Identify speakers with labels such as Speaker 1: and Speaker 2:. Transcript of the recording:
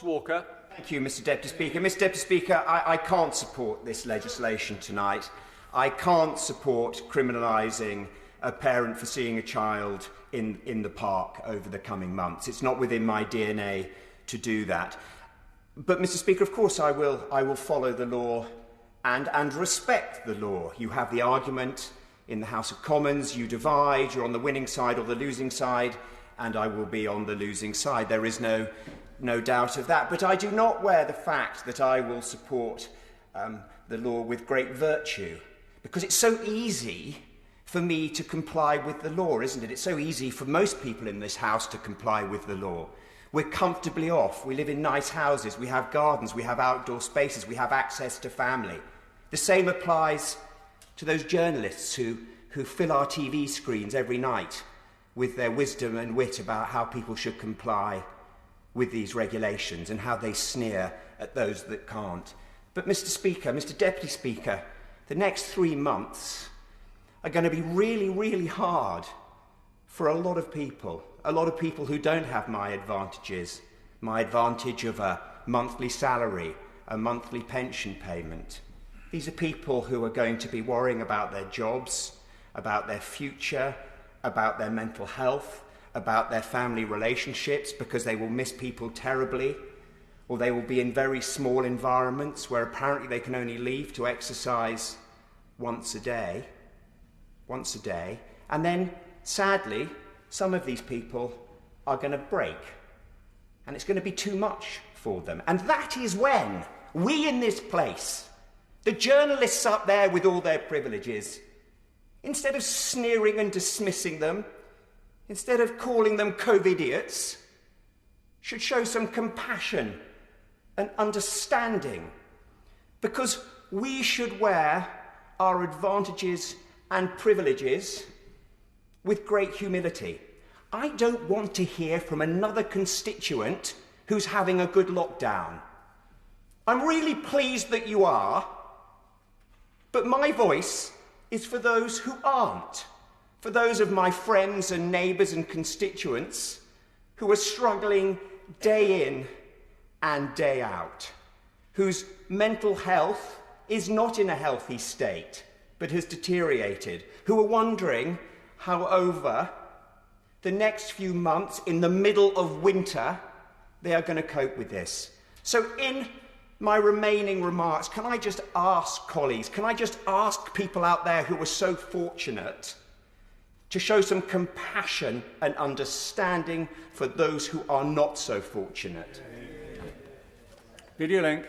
Speaker 1: Walker.
Speaker 2: Thank you, Mr Deputy Speaker. Mr Deputy Speaker, I can't support this legislation tonight. I can't support criminalising a parent for seeing a child in the park over the coming months. It's not within my DNA to do that. But, Mr Speaker, of course I will follow the law and respect the law. You have the argument in the House of Commons, you divide, you're on the winning side or the losing side, and I will be on the losing side. There is no doubt of that. But I do not wear the fact that I will support the law with great virtue, because it's so easy for me to comply with the law, isn't it? It's so easy for most people in this House to comply with the law. We're comfortably off. We live in nice houses. We have gardens. We have outdoor spaces. We have access to family. The same applies to those journalists who fill our TV screens every night with their wisdom and wit about how people should comply with these regulations and how they sneer at those that can't. But Mr Speaker, Mr Deputy Speaker, the next 3 months are going to be really, really hard for a lot of people who don't have my advantages, my advantage of a monthly salary, a monthly pension payment. These are people who are going to be worrying about their jobs, about their future, about their mental health, about their family relationships, because they will miss people terribly, or they will be in very small environments where apparently they can only leave to exercise once a day, and then, sadly, some of these people are going to break, and it's going to be too much for them. And that is when we in this place, the journalists up there with all their privileges, instead of sneering and dismissing them, instead of calling them covidiots, should show some compassion and understanding, because we should wear our advantages and privileges with great humility. I don't want to hear from another constituent who's having a good lockdown. I'm really pleased that you are, but my voice is for those who aren't. For those of my friends and neighbours and constituents who are struggling day in and day out, whose mental health is not in a healthy state, but has deteriorated, who are wondering how over the next few months, in the middle of winter, they are going to cope with this. So in my remaining remarks, can I just ask colleagues, can I just ask people out there who are so fortunate to show some compassion and understanding for those who are not so fortunate?
Speaker 1: Video link.